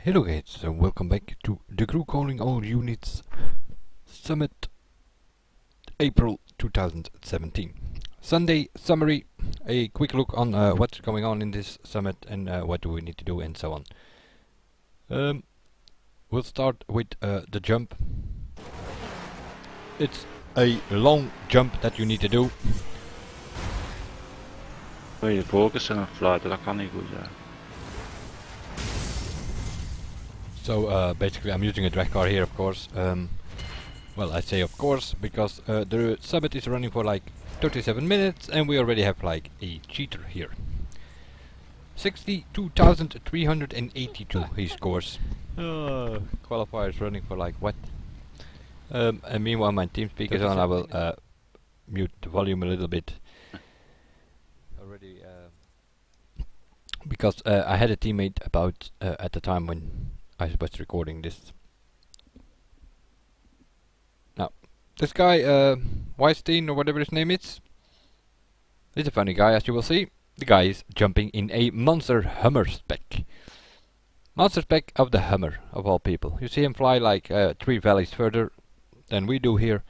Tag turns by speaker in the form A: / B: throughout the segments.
A: Hello guys, and welcome back to the crew calling all units Summit April 2017. Sunday summary, a quick look on what's going on in this summit and what do we need to do and so on. We'll start with the jump. It's a long jump that you need to do.
B: Wil je focussen en fluiten, dat kan niet goed zijn.
A: So basically I'm using a drag car here, of course. Well, I say of course because the summit is running for like 37 minutes and we already have like a cheater here. 62,382 he scores. Qualifiers running for like what? And meanwhile my TeamSpeak is on. I will mute the volume a little bit. Already because I had a teammate about at the time when I was recording this. Now, this guy, Weinstein or whatever his name is, he's a funny guy, as you will see. The guy is jumping in a monster Hummer spec. Monster spec of the Hummer, of all people. You see him fly like 3 valleys further than we do here,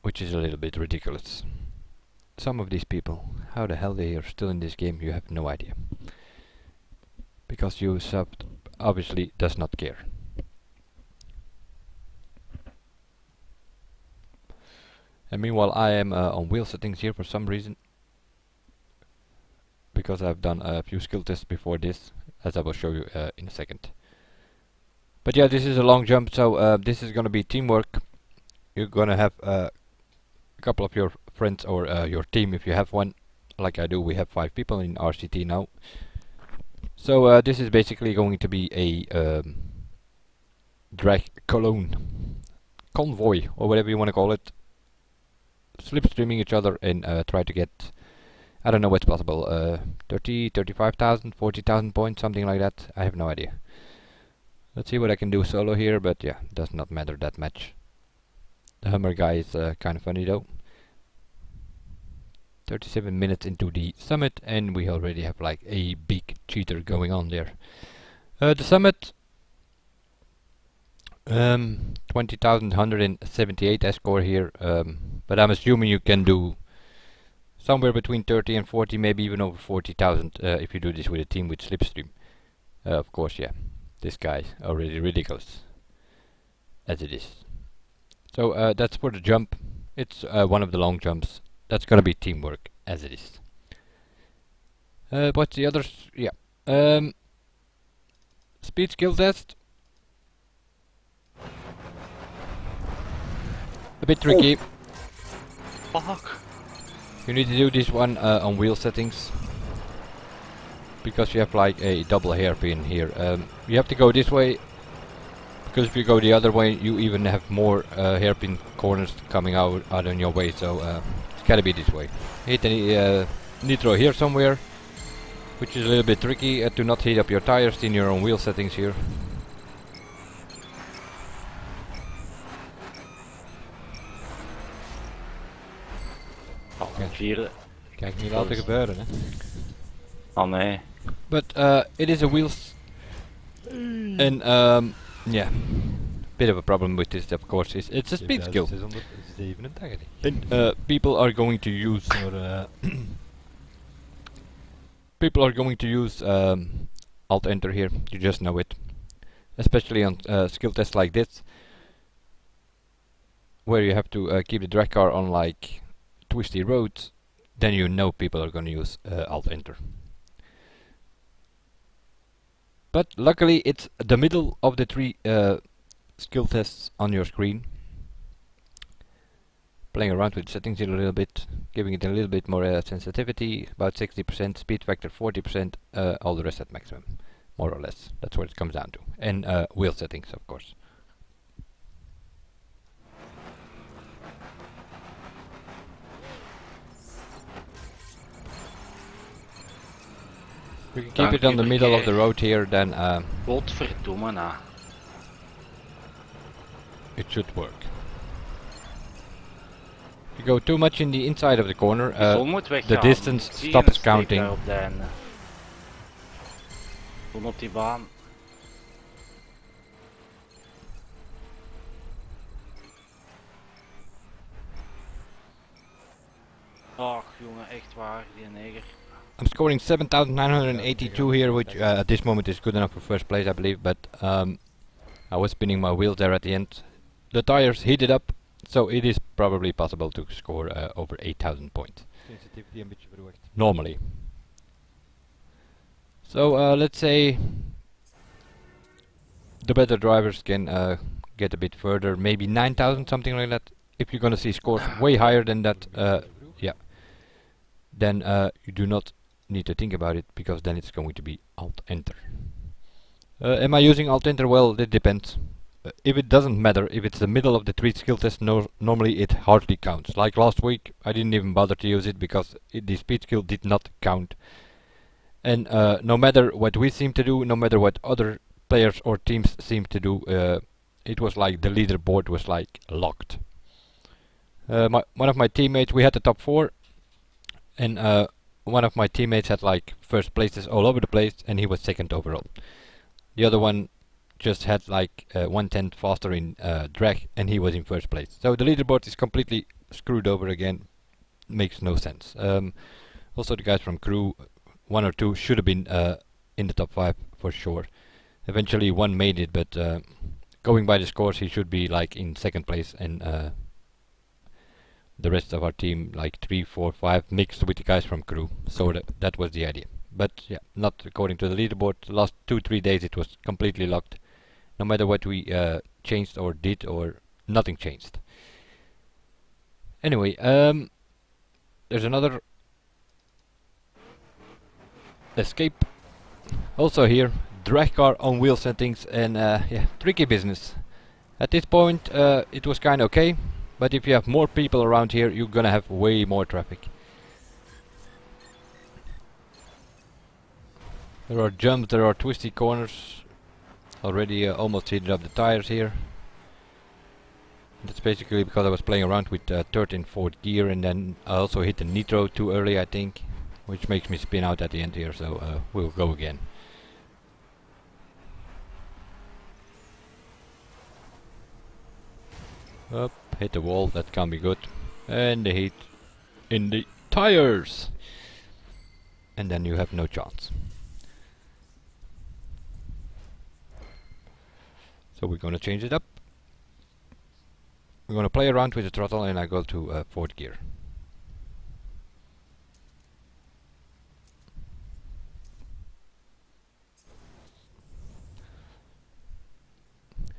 A: which is a little bit ridiculous. Some of these people, how the hell they are still in this game, you have no idea. Because Ubisoft obviously does not care. And meanwhile I am on wheel settings here for some reason. Because I've done a few skill tests before this, as I will show you in a second. But yeah, this is a long jump, so this is gonna be teamwork. You're gonna have a couple of your friends or your team if you have one. Like I do, we have 5 people in RCT now. So this is basically going to be a drag convoy or whatever you want to call it, slipstreaming each other and try to get, I don't know what's possible, 30, 35,000, 40,000 points, something like that. I have no idea. Let's see what I can do solo here, but yeah, does not matter that much. The Hummer guy is kind of funny though. 37 minutes into the summit and we already have like a big cheater going on there. The summit, 20,178 I score here, but I'm assuming you can do somewhere between 30 and 40, maybe even over 40,000 if you do this with a team with Slipstream. Of course, yeah, this guy already ridiculous as it is. So that's for the jump. It's one of the long jumps. That's gonna be teamwork, as it is. What's the others? Yeah. Speed skill test. A bit tricky.
B: Oh, fuck.
A: You need to do this one on wheel settings. Because you have like a double hairpin here. You have to go this way. Because if you go the other way, you even have more hairpin corners coming out on your way. So it's gotta be this way. Hit any nitro here somewhere, which is a little bit tricky to not heat up your tires in your own wheel settings here.
B: Vierde.
A: Kijk, niet laten gebeuren, hè.
B: Oh nee.
A: But it is a wheels, and yeah, bit of a problem with this, of course, is it's a speed skill. And people are going to use people are going to use Alt Enter here. You just know it, especially on skill tests like this, where you have to keep the drag car on like twisty roads. Then you know people are going to use Alt Enter. But luckily it's the middle of the 3 skill tests on your screen. Playing around with settings here a little bit, giving it a little bit more sensitivity, about 60%, speed factor 40%, all the rest at maximum, more or less. That's what it comes down to. And wheel settings, of course. We can keep it on the middle of the road here, then
B: Godverdomme na.
A: it should work. If you go too much in the inside of the corner, the distance stops counting.
B: Kom op die baan. Ach jongen, echt waar, die neger.
A: I'm scoring 7,982 here, which at this moment is good enough for first place, I believe. But I was spinning my wheels there at the end. The tires heated up, so it is probably possible to score over 8,000 points. Normally. So let's say the better drivers can get a bit further, maybe 9,000, something like that. If you're gonna see scores way higher than that, yeah, then you do not need to think about it, because then it's going to be Alt-Enter. Am I using Alt-Enter? Well, it depends. If it doesn't matter, if it's the middle of the 3 skill test, normally it hardly counts. Like last week, I didn't even bother to use it because the speed skill did not count. And no matter what we seem to do, no matter what other players or teams seem to do, it was like the leaderboard was like locked. One of my teammates, we had the top 4, and one of my teammates had like first places all over the place, and he was second overall. The other one just had like 1/10 faster in drag, and he was in first place. So the leaderboard is completely screwed over again. Makes no sense. Also, the guys from crew, 1 or 2 should have been in the top 5 for sure. Eventually one made it, but going by the scores, he should be like in second place, and the rest of our team like 3, 4, 5 mixed with the guys from crew. So that was the idea. But yeah, not according to the leaderboard. The last 2-3 days it was completely locked. No matter what we changed or did, or nothing changed. Anyway, there's another escape. Also here, drag car on wheel settings, and yeah, tricky business. At this point it was kinda okay, but if you have more people around here, you're gonna have way more traffic. There are jumps, there are twisty corners. Already almost heated up the tires here. That's basically because I was playing around with third and fourth gear, and then I also hit the nitro too early, I think, which makes me spin out at the end here, so we'll go again. Up, hit the wall, that can be good. And the heat in the tires! And then you have no chance. So we're gonna change it up. We're gonna play around with the throttle, and I go to fourth gear.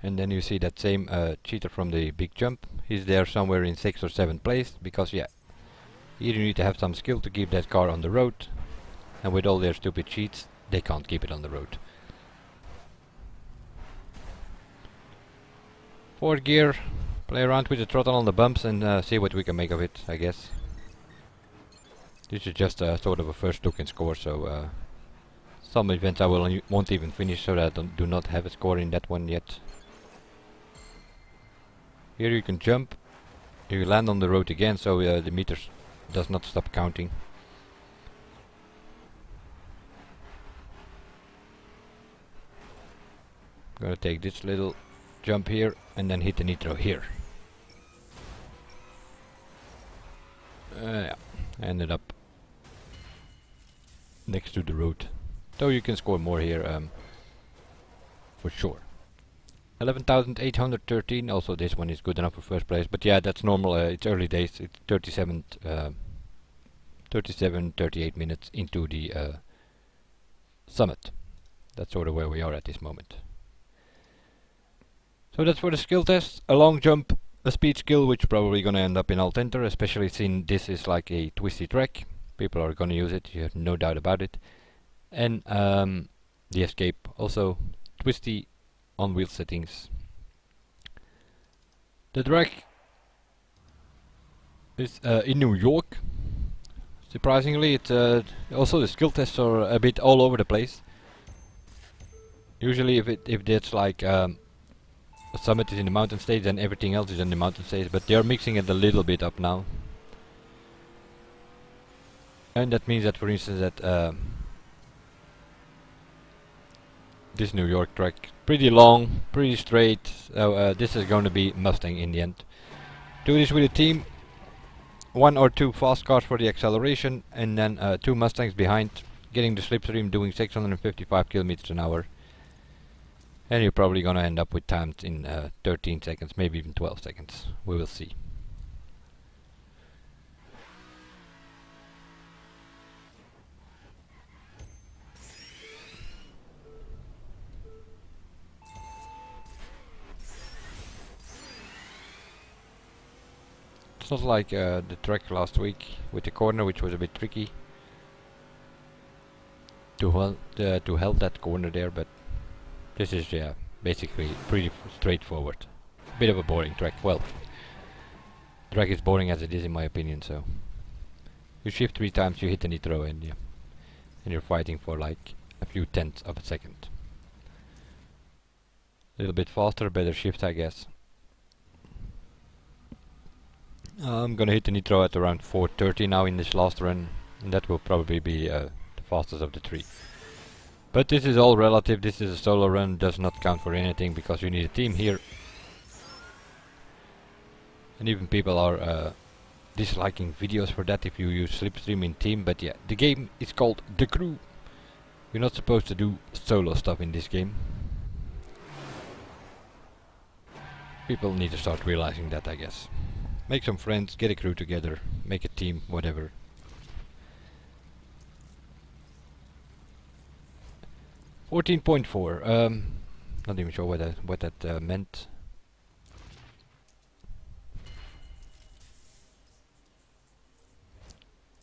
A: And then you see that same cheater from the big jump. He's there somewhere in 6th or 7th place, because yeah, you need to have some skill to keep that car on the road. And with all their stupid cheats, they can't keep it on the road. Fourth gear, play around with the throttle on the bumps and see what we can make of it, I guess. This is just sort of a first look and score, so some events I won't even finish, so that I do not have a score in that one yet. Here you can jump, you land on the road again, so the meters does not stop counting. Gonna take this little jump here and then hit the nitro here. Yeah, ended up next to the road. So you can score more here for sure. 11,813, also this one is good enough for first place, but yeah, that's normal, it's early days, it's 37, 38 minutes into the summit. That's sort of where we are at this moment. So that's for the skill test. A long jump, a speed skill, which probably gonna end up in Alt-Enter, especially since this is like a twisty track. People are gonna use it, you have no doubt about it. And the escape, also twisty on wheel settings. The drag is in New York. Surprisingly, it's also the skill tests are a bit all over the place. Usually, if that's like a summit is in the mountain stage, then everything else is in the mountain stage. But they are mixing it a little bit up now, and that means that, for instance, that this New York track. Pretty long, pretty straight. So this is going to be Mustang in the end. Do this with a team. 1 or 2 fast cars for the acceleration, and then 2 Mustangs behind, getting the slipstream, doing 655 kilometers an hour. And you're probably gonna end up with times in 13 seconds, maybe even 12 seconds. We will see. It's not like the track last week with the corner, which was a bit tricky to hold that corner there, but this is basically pretty straightforward. Bit of a boring track. Well, track is boring as it is in my opinion. So you shift 3 times, you hit the nitro, and you're fighting for like a few tenths of a second. A little bit faster, better shift, I guess. I'm gonna hit the nitro at around 430 now in this last run, and that will probably be the fastest of the 3. But this is all relative. This is a solo run, does not count for anything because you need a team here. And even people are disliking videos for that if you use slipstream in team. But yeah, the game is called The Crew. You're not supposed to do solo stuff in this game. People need to start realizing that, I guess. Make some friends, get a crew together, make a team, whatever. .4, not even sure what that meant.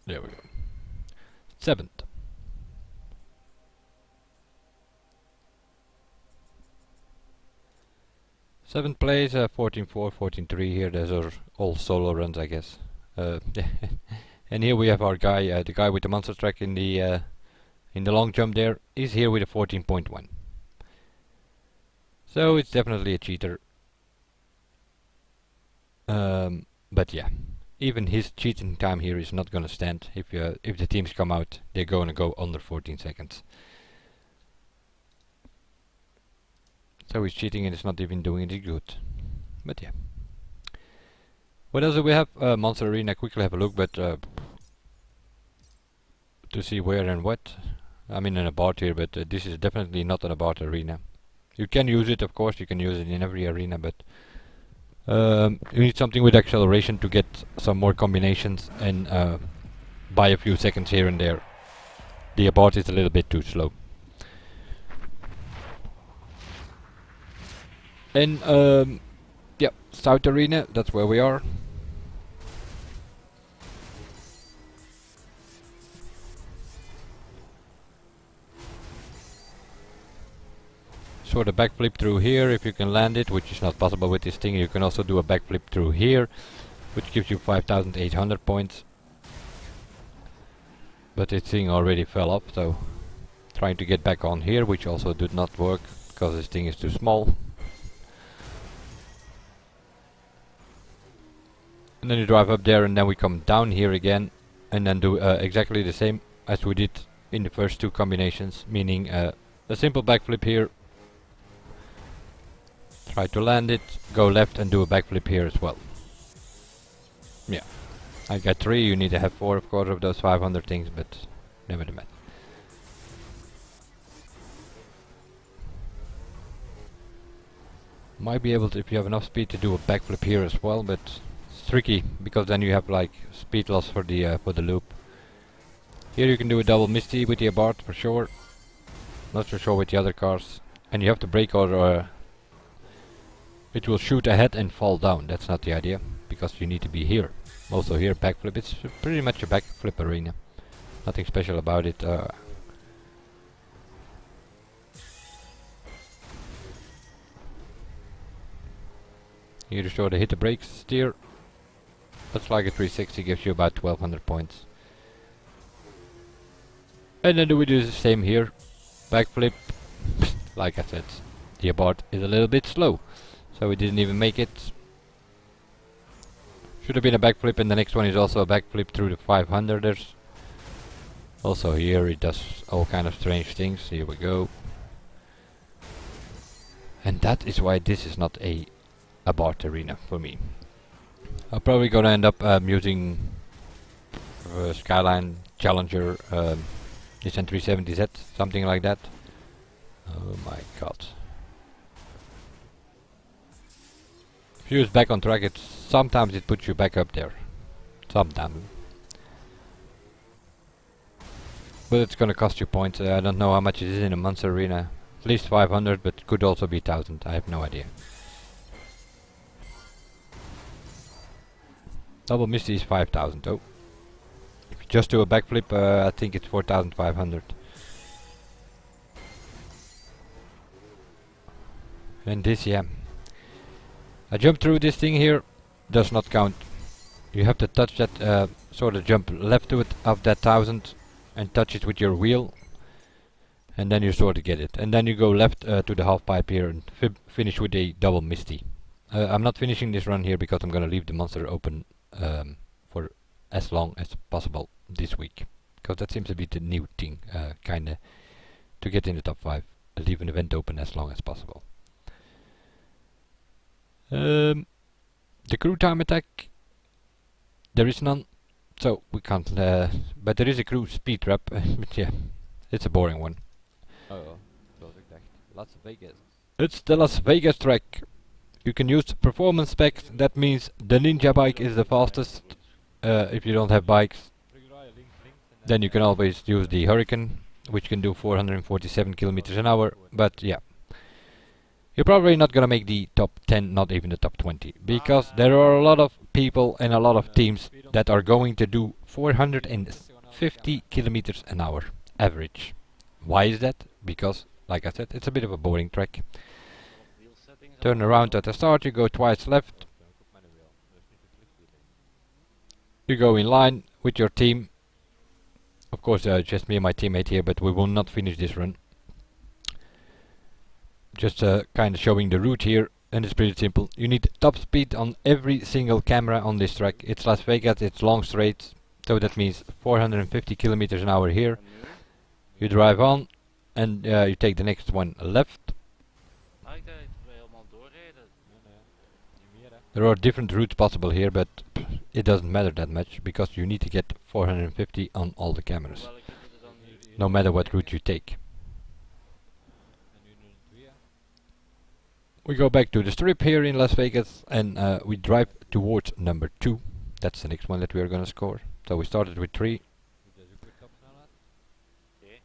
A: There we go. 7th. 7th place, 14.4, 14.3 here. Those are all solo runs, I guess. And here we have our guy, the guy with the monster truck in the long jump there. He's here with a 14.1. So it's definitely a cheater. But yeah, even his cheating time here is not gonna stand. If the teams come out, they're gonna go under 14 seconds. So he's cheating and it's not even doing it good. But yeah. What else do we have? Monster Arena, quickly have a look, but to see where and what. I'm in an abort here, but this is definitely not an abort arena. You can use it, of course, you can use it in every arena, but you need something with acceleration to get some more combinations and buy a few seconds here and there. The abort is a little bit too slow. And yeah, South Arena, that's where we are. Sort of backflip through here if you can land it, which is not possible with this thing. You can also do a backflip through here, which gives you 5,800 points. But this thing already fell off, so trying to get back on here, which also did not work because this thing is too small. And then you drive up there, and then we come down here again, and then do exactly the same as we did in the first 2 combinations, meaning a simple backflip here. Try to land it, go left and do a backflip here as well. Yeah, I got 3, you need to have 4 of course of those 500 things, but never mind. Might be able to, if you have enough speed, to do a backflip here as well, but it's tricky because then you have like speed loss for the loop. Here you can do a double Misty with the abort for sure. Not so sure with the other cars, and you have to brake or it will shoot ahead and fall down. That's not the idea, because you need to be here. Also here, backflip. It's pretty much a backflip arena. Nothing special about it. Here to show the hit the brakes steer. Looks like a 360 gives you about 1200 points. And then we do the same here. Backflip. Like I said, the abort is a little bit slow. So we didn't even make it. Should have been a backflip, and the next one is also a backflip through the 500ers. Also here it does all kind of strange things. Here we go. And that is why this is not a BART arena for me. I'm probably gonna end up using Skyline, Challenger, Nissan 370Z, something like that. Oh my god. If you use back on track, sometimes it puts you back up there. Sometimes. But it's gonna cost you points. I don't know how much it is in a Monster Arena. At least 500, but could also be 1000. I have no idea. Double Misty is 5000 though. If you just do a backflip, I think it's 4500. And this, yeah. I jump through this thing here, does not count. You have to touch that, sort of jump left to it of that 1000 and touch it with your wheel. And then you sort of get it. And then you go left to the half pipe here and finish with a double Misty. I'm not finishing this run here because I'm gonna leave the monster open for as long as possible this week. Because that seems to be the new thing, kinda, to get in the top 5. Leave an event open as long as possible. The crew time attack, there is none, so we can't, but there is a crew speed trap, but yeah, it's a boring one.
C: Oh, zoals ik dacht. Las Vegas.
A: It's the Las Vegas track. You can use performance specs, that means the Ninja bike is the fastest. If you don't have bikes, then you can always use the Hurricane, which can do 447 kilometers an hour, but yeah. You're probably not gonna make the top 10, not even the top 20, because there are a lot of people and a lot of teams that are going to do 450 kilometers an hour average. Why is that? Because, like I said, it's a bit of a boring track. Turn around at the start, you go twice left. You go in line with your team. Of course, just me and my teammate here, but we will not finish this run. Just kind of showing the route here, and it's pretty simple. You need top speed on every single camera on this track. It's Las Vegas, it's long straights, so that means 450 kilometers an hour here. You drive on, and you take the next one left. There are different routes possible here, but it doesn't matter that much, because you need to get 450 on all the cameras, no matter what route you take. We go back to the strip here in Las Vegas, and we drive towards number 2. That's the next one that we are gonna score. So we started with 3.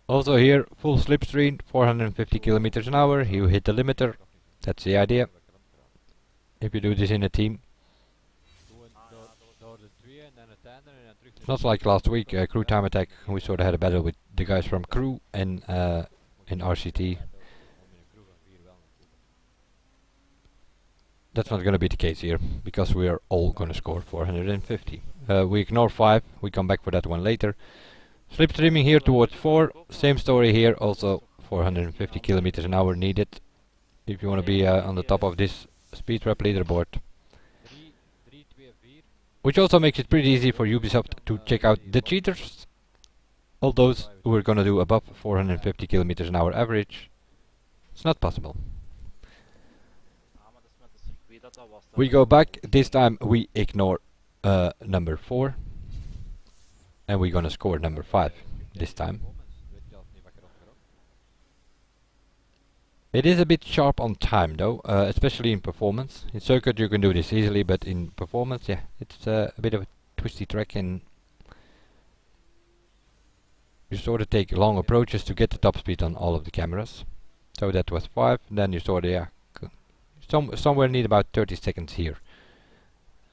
A: Also here, full slipstream, 450 kilometers an hour. You hit the limiter. That's the idea. If you do this in a team. It's not like last week, crew time attack. We sort of had a battle with the guys from crew and in RCT. That's not gonna be the case here, because we are all gonna score 450. We ignore 5, we come back for that one later. Slipstreaming here towards 4, same story here, also 450 kilometers an hour needed if you want to be on the top of this speed trap leaderboard. Which also makes it pretty easy for Ubisoft to check out the cheaters. All those who are gonna do above 450 kilometers an hour average. It's not possible. We go back, this time we ignore number 4. And we're gonna score number 5 this time. It is a bit sharp on time though, especially in performance. In circuit you can do this easily, but in performance, yeah, it's a bit of a twisty track, and you sort of take long approaches to get the top speed on all of the cameras. So that was 5, then you sort of, yeah, somewhere need about 30 seconds here.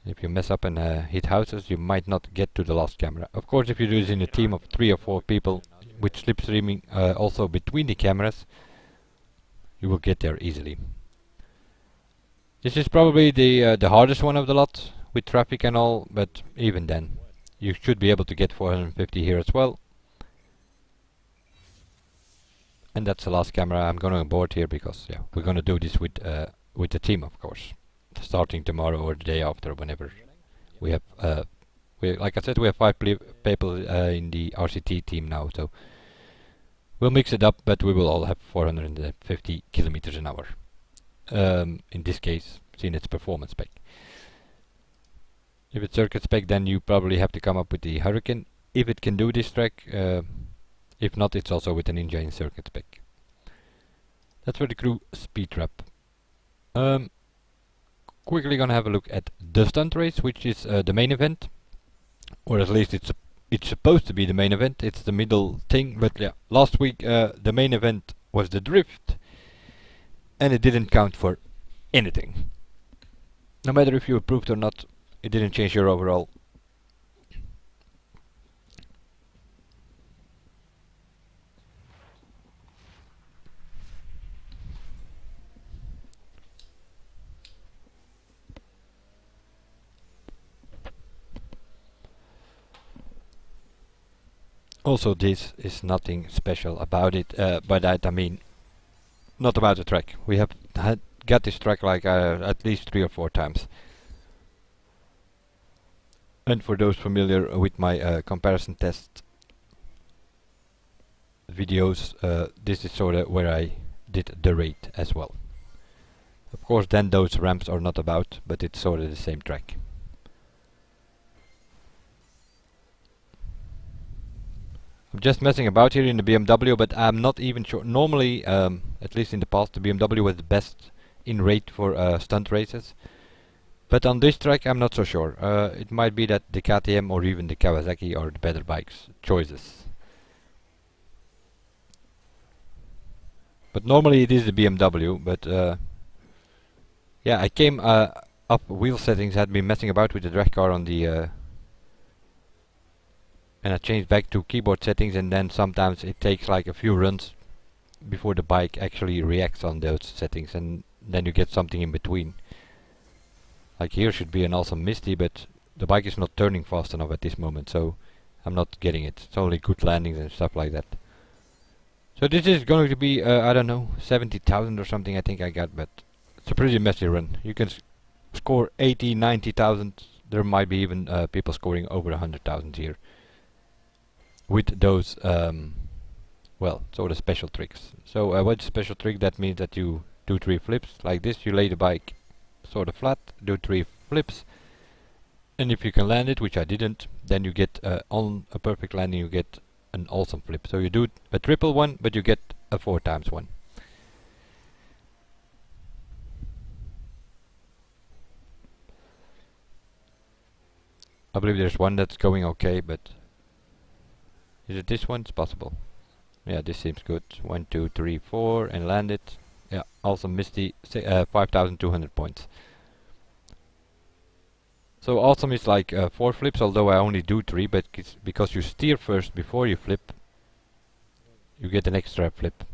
A: If you mess up and hit houses, you might not get to the last camera. Of course, if you do this in a team of 3 or 4 people with slipstreaming also between the cameras, you will get there easily. This is probably the hardest one of the lot with traffic and all, but even then, you should be able to get 450 here as well. And that's the last camera. I'm gonna board here because yeah, we're gonna do this with the team, of course, starting tomorrow or the day after, whenever we have. Like I said, we have 5 people in the RCT team now, so we'll mix it up, but we will all have 450 kilometers an hour. in this case, seeing its performance spec. If it's circuit spec, then you probably have to come up with the Hurricane, if it can do this track. If not, it's also with an Ninja in circuit spec. That's for the crew speed trap. Quickly gonna have a look at the stunt race, which is the main event, or at least it's supposed to be the main event. It's the middle thing, but yeah, last week the main event was the drift, and it didn't count for anything. No matter if you approved or not, it didn't change your overall. Also, this is nothing special about it. By that I mean, not about the track. We have got this track like at least 3 or 4 times. And for those familiar with my comparison test videos, this is sort of where I did the rate as well. Of course, then those ramps are not about, but it's sort of the same track. I'm just messing about here in the BMW, but I'm not even sure. Normally, at least in the past, the BMW was the best in rate for stunt races. But on this track, I'm not so sure. It might be that the KTM or even the Kawasaki are the better bikes choices. But normally it is the BMW, but yeah, I came up wheel settings, had been messing about with the drag car on the and I changed back to keyboard settings, and then sometimes it takes like a few runs before the bike actually reacts on those settings, and then you get something in between. Like here should be an awesome Misty, but the bike is not turning fast enough at this moment, so I'm not getting it. It's only good landings and stuff like that. So this is going to be, I don't know, 70,000 or something I think I got, but it's a pretty messy run. You can score 80, 90,000. There might be even people scoring over 100,000 here. With those, well, sort of special tricks. So what's special trick? That means that you do 3 flips like this. You lay the bike sort of flat, do 3 flips, and if you can land it, which I didn't, then you get on a perfect landing, you get an awesome flip. So you do a triple one, but you get a 4 times one. I believe there's one that's going okay, but is it this one? It's possible. Yeah, this seems good. 1, 2, 3, 4, and land it. Yeah, awesome Misty, 5,200 points. So awesome is like 4 flips, although I only do 3, but because you steer first before you flip, you get an extra flip.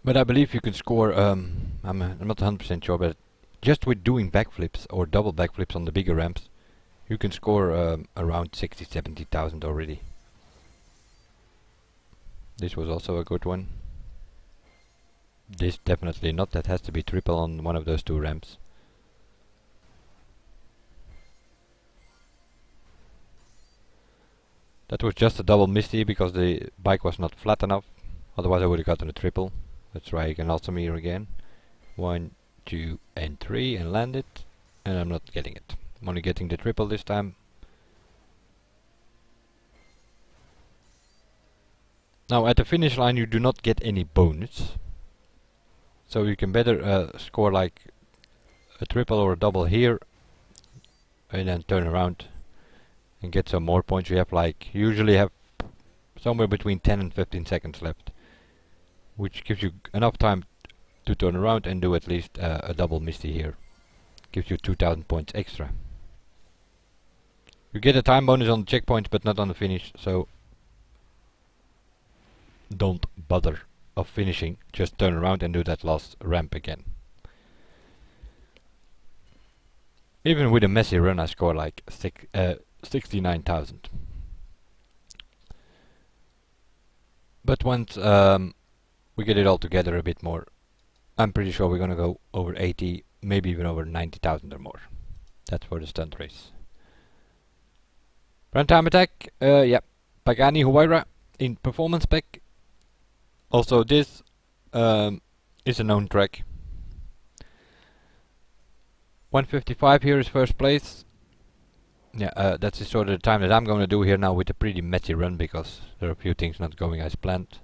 A: But I believe you can score, I'm not 100% sure, but just with doing backflips or double backflips on the bigger ramps, you can score around 60, 70,000 already. This was also a good one. This definitely not, that has to be triple on one of those 2 ramps. That was just a double Misty because the bike was not flat enough, otherwise I would have gotten a triple. Let's try again, also here again. 1, 2 and 3 and land it, and I'm not getting it. I'm only getting the triple this time. Now at the finish line you do not get any bonus, so you can better score like a triple or a double here and then turn around and get some more points. You have like, usually have somewhere between 10 and 15 seconds left, which gives you enough time to turn around and do at least a double Misty here. Gives you 2,000 points extra. You get a time bonus on the checkpoints but not on the finish, so don't bother of finishing, just turn around and do that last ramp again. Even with a messy run I score like 69,000. But once we get it all together a bit more, I'm pretty sure we're gonna go over 80, maybe even over 90,000 or more. That's for the stunt race. Run time attack, yeah, Pagani Huayra in performance spec. Also this is a known track. 155 here is first place. Yeah, that's the sort of the time that I'm going to do here now with a pretty messy run because there are a few things not going as planned.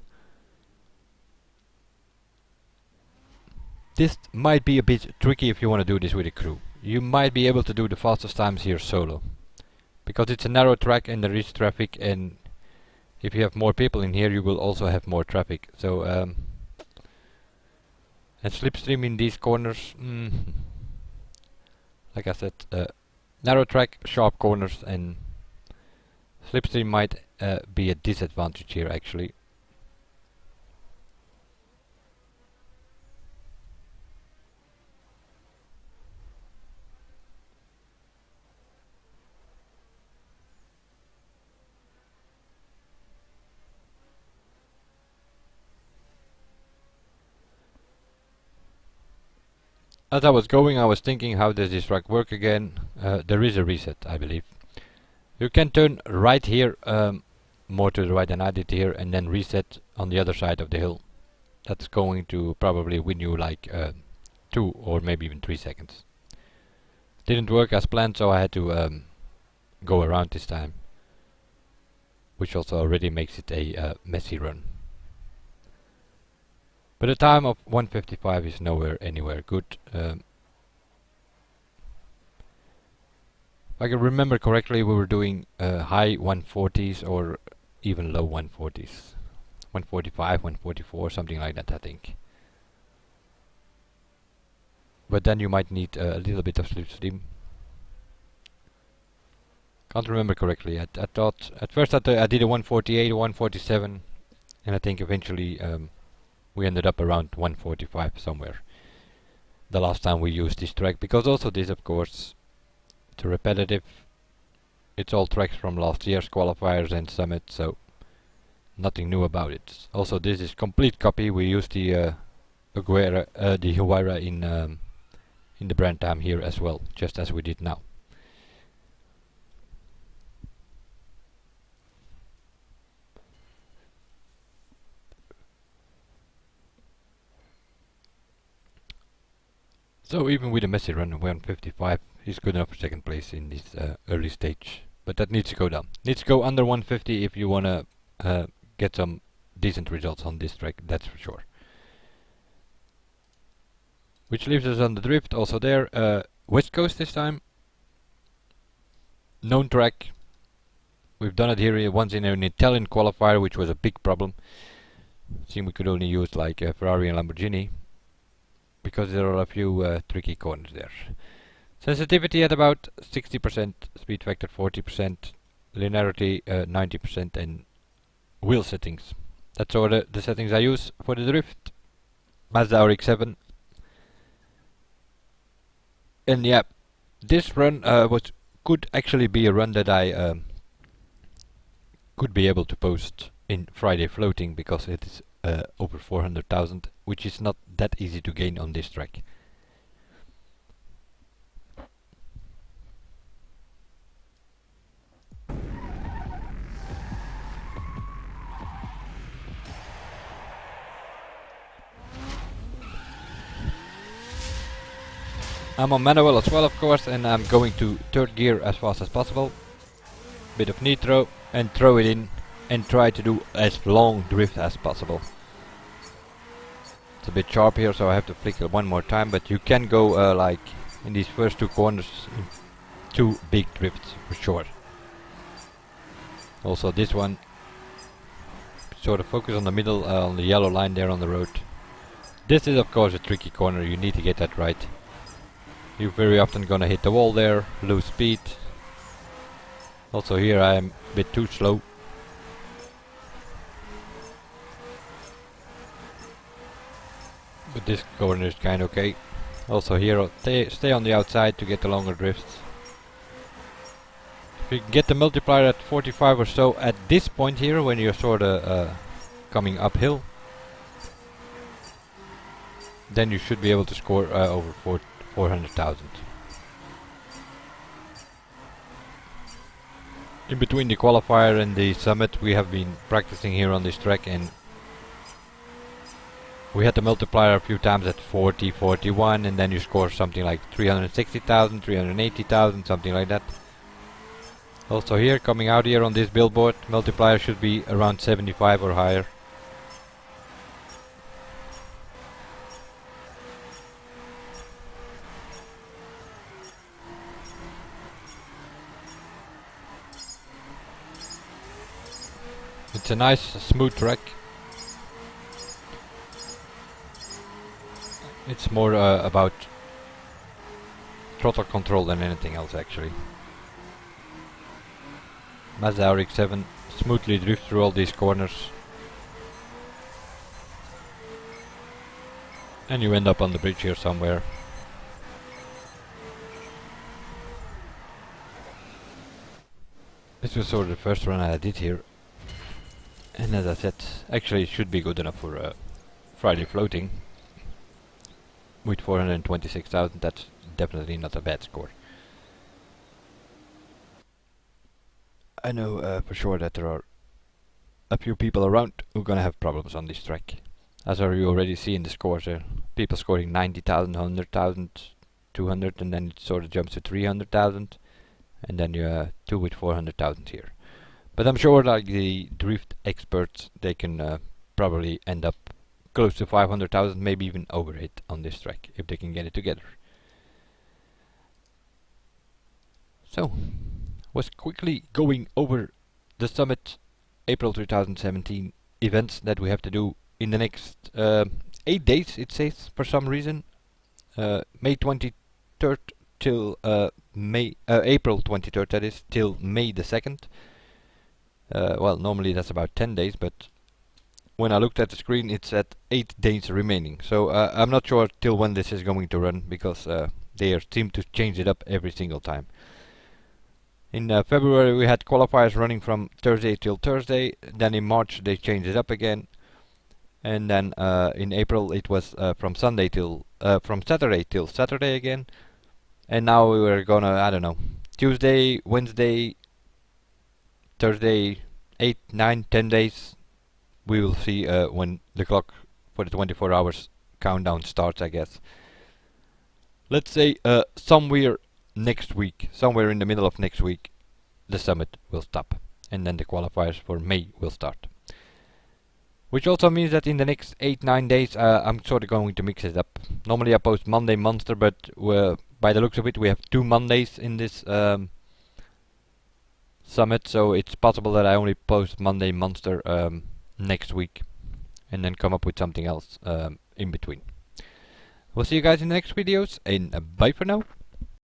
A: This might be a bit tricky if you want to do this with a crew. You might be able to do the fastest times here solo. Because it's a narrow track and there is traffic, and if you have more people in here you will also have more traffic. So and slipstream in these corners, like I said, narrow track, sharp corners, and slipstream might be a disadvantage here actually. As I was going, I was thinking, how does this track work again? There is a reset, I believe. You can turn right here, more to the right than I did here, and then reset on the other side of the hill. That's going to probably win you like 2 or maybe even 3 seconds. Didn't work as planned, so I had to go around this time. Which also already makes it a messy run. But a time of 1:55 is nowhere anywhere good. If I can remember correctly, we were doing high 140s or even low 140s. 145, 144, something like that, I think. But then you might need a little bit of slipstream. Can't remember correctly. I thought at first I did a 148, a 147, and I think eventually we ended up around 145 somewhere. The last time we used this track, because also this, of course, it's a repetitive. It's all tracks from last year's qualifiers and summit, so nothing new about it. Also, this is complete copy. We used the Huayra in the Brandam here as well, just as we did now. So even with a messy run of 155, he's good enough for second place in this early stage. But that needs to go down. Needs to go under 150 if you wanna get some decent results on this track, that's for sure. Which leaves us on the drift, also there, West Coast this time. Known track. We've done it here once in an Italian qualifier, which was a big problem. Seemed we could only use like Ferrari and Lamborghini, because there are a few tricky corners there. Sensitivity at about 60%, speed factor 40%, linearity 90%, and wheel settings. That's all the settings I use for the drift. Mazda RX-7. And yeah, this run could actually be a run that I could be able to post in Friday floating, because it is over 400,000, which is not that easy to gain on this track. I'm on manual as well, of course, and I'm going to third gear as fast as possible. Bit of nitro and throw it in and try to do as long drift as possible. It's a bit sharp here, so I have to flicker one more time, but you can go like in these first two corners in 2 big drifts for sure. Also this one, sort of focus on the middle, on the yellow line there on the road. This is of course a tricky corner, you need to get that right. You're very often gonna hit the wall there, lose speed. Also here I am a bit too slow. But this corner is kinda okay. Also here stay on the outside to get the longer drifts. If you can get the multiplier at 45 or so at this point here, when you're sorta coming uphill, then you should be able to score over 400,000. In between the qualifier and the summit, we have been practicing here on this track, and we had the multiplier a few times at 40, 41, and then you score something like 360,000, 380,000, something like that. Also here, coming out here on this billboard, multiplier should be around 75 or higher. It's a nice smooth track. It's more about throttle control than anything else actually. Mazda RX-7 smoothly drifts through all these corners. And you end up on the bridge here somewhere. This was sort of the first run I did here. And as I said, actually it should be good enough for Friday floating. With 426,000, that's definitely not a bad score. I know for sure that there are a few people around who are gonna have problems on this track. As you already see in the scores there, people scoring 90,000, 100,000, 200, and then it sort of jumps to 300,000, and then you have two with 400,000 here. But I'm sure like the drift experts, they can probably end up close to 500,000, maybe even over it on this track, if they can get it together. So, was quickly going over the summit April 2017 events that we have to do in the next 8 days, it says, for some reason. May 23rd till April 23rd, that is, till May the 2nd. Well, normally that's about 10 days, but when I looked at the screen it said 8 days remaining. So I'm not sure till when this is going to run, because they seem to change it up every single time. In February we had qualifiers running from Thursday till Thursday, then in March they changed it up again, and then in April it was from Saturday till Saturday again, and now we were gonna, I don't know, Tuesday, Wednesday, Thursday, 8, 9, 10 days. We will see when the clock for the 24 hours countdown starts, I guess. Let's say somewhere next week, somewhere in the middle of next week, the summit will stop, and then the qualifiers for May will start. Which also means that in the next 8-9 days I'm sort of going to mix it up. Normally I post Monday Monster, but by the looks of it we have 2 Mondays in this summit, so it's possible that I only post Monday Monster next week, and then come up with something else in between. We'll see you guys in the next videos, and bye for now.